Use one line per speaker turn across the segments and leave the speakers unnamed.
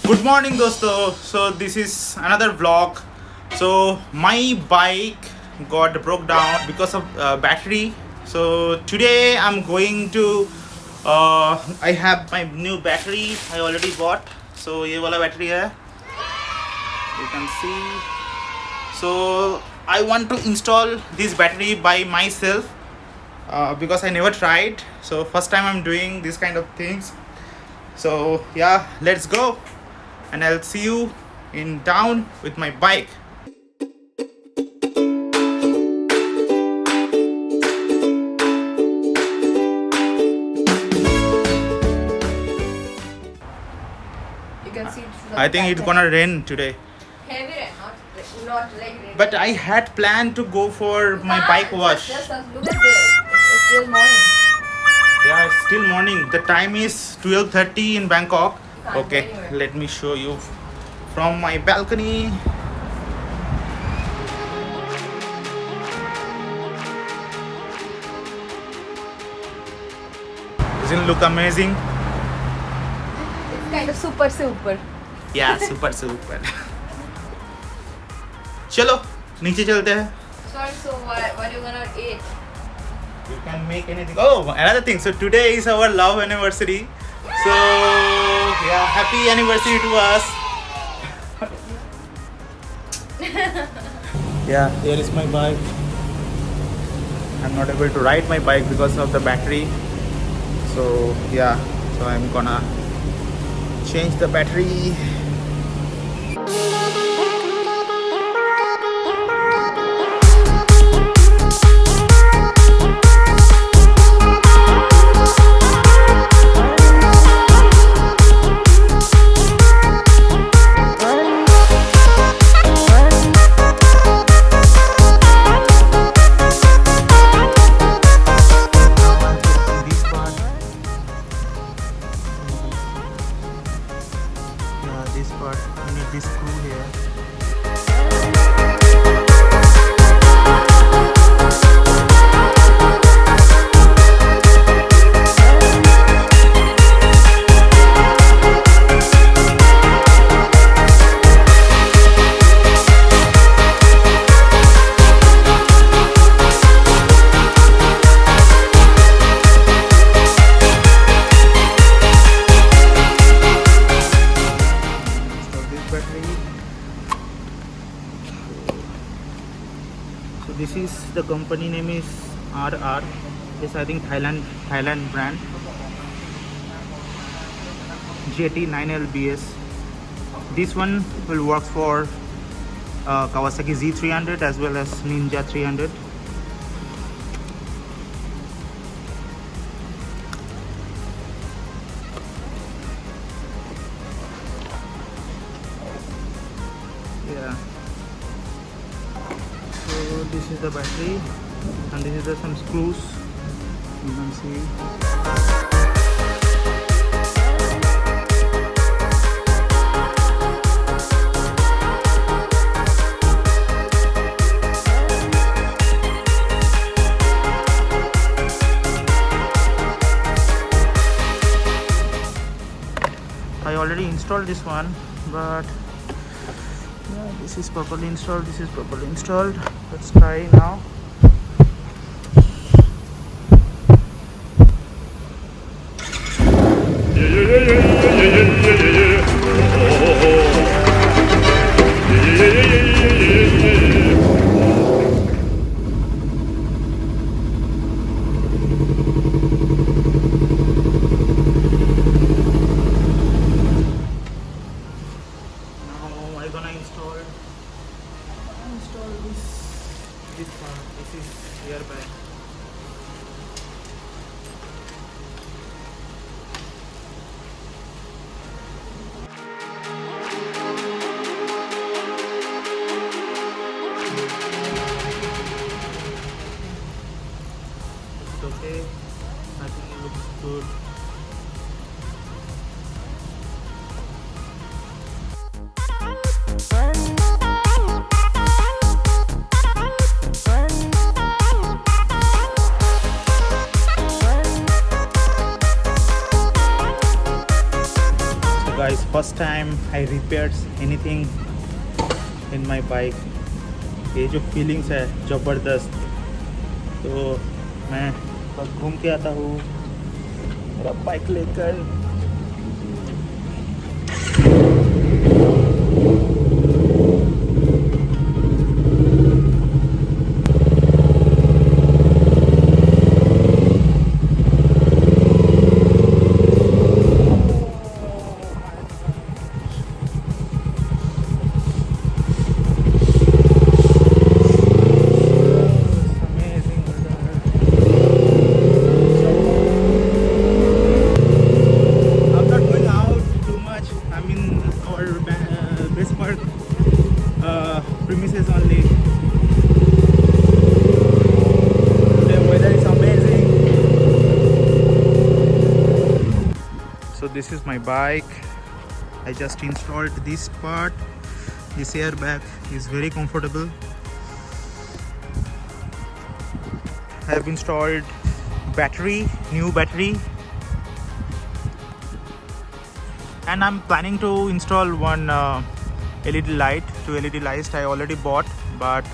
Good morning dosto. So this is another vlog. So my bike got broke down because of battery. So today I'm going to I have my new battery I already bought. So ये वाला battery है, you can see. So I want to install this battery by myself because I never tried. So first time I'm doing this kind of things. So yeah, let's go, and I'll see you in town with my bike.
You can see
I think it's gonna rain today.
heavy rain, not like rain.
But I had planned to go for my bike wash.
Just look at this. It's still morning.
Yeah, it's still morning. The time is 12:30 in Bangkok.
Can't go
Okay,
anywhere.
let me show you from my balcony. Doesn't it look amazing?
It's kind of super.
Yeah, super. चलो नीचे चलते हैं.
Sorry, so what are you gonna eat?
You can make anything. Oh, another thing. So today is our love anniversary. So yeah, happy anniversary to us. Yeah, here is my bike. I'm not able to ride my bike because of the battery. So yeah, so I'm gonna change the battery. This part, you need this screw here. So this is, the company name is RR. This I think Thailand brand. JT9LBS. This one will work for Kawasaki Z300 as well as Ninja 300. Yeah. So this is the battery, and this is some screws. You can see. I already installed this one, but yeah, this is properly installed. This is properly installed. Let's try now. Now I'm gonna install this part. This is nearby. It's okay. I think it looks good. first time I repaired anything in my bike. ये जो feelings है ज़बरदस्त. तो मैं बस घूम के आता हूँ मेरा बाइक लेकर. Premises only. The weather is amazing. So this is my bike. I just installed this part. This airbag is very comfortable. I have installed new battery, and I'm planning to install one LED light. 2 LED lights I already bought, but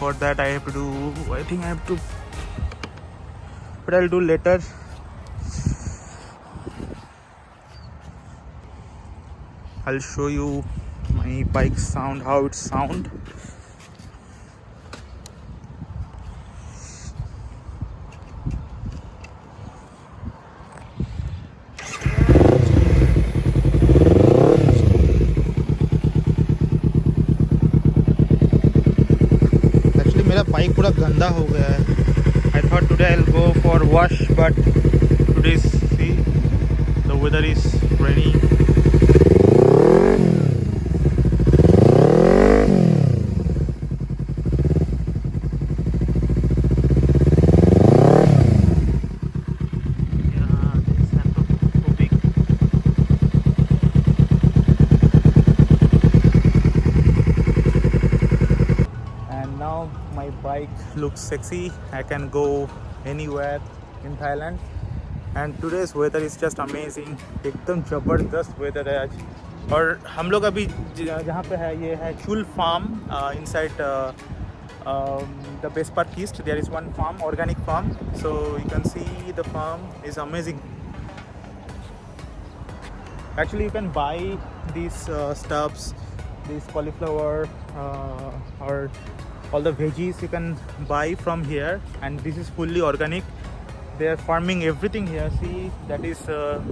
for that I have to do, I think I have to, but I'll do later. I'll show you my bike sound, how it sound. मेरा bike पूरा गंदा हो गया है. I thought today I'll go for wash, but today see the weather is rainy. My bike looks sexy. I can go anywhere in Thailand, and today's weather is just amazing. एकदम ज़बरदस्त weather है आज. और हम लोग अभी जहाँ पे है ये है चूल farm inside the Best Park East. There is one farm, organic farm. So you can see the farm is amazing. Actually, you can buy these stuffs, this cauliflower or all the veggies you can buy from here, and this is fully organic. They are farming everything here. See, that is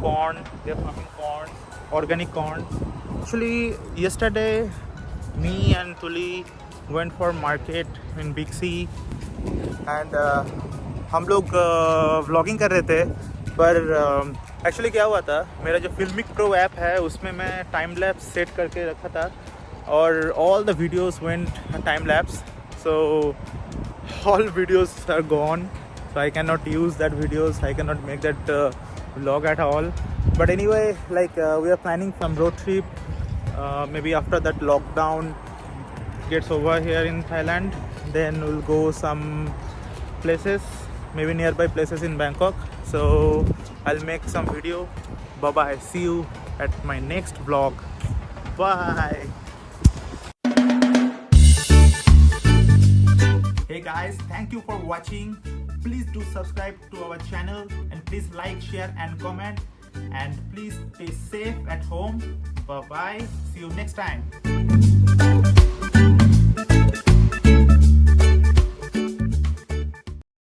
corn. They are farming corn, organic corn. Actually, yesterday me and Tuli went for market in Big C, and हम लोग vlogging कर रहे थे. पर actually क्या हुआ था, मेरा जो फिल्मिक प्रो ऐप है उसमें मैं टाइम लैप्स सेट करके रखा था, और all the videos went time lapse. So all videos are gone, so I cannot use that videos. I cannot make that vlog at all. But anyway, like we are planning some road trip. Maybe after that lockdown gets over here in Thailand, then we'll go some places, maybe nearby places in Bangkok. So I'll make some video. Bye bye. See you at my next vlog. Bye. Hey guys, thank you for watching. Please do subscribe to our channel, and please like, share and comment, and please stay safe at home. Bye bye. See you next time.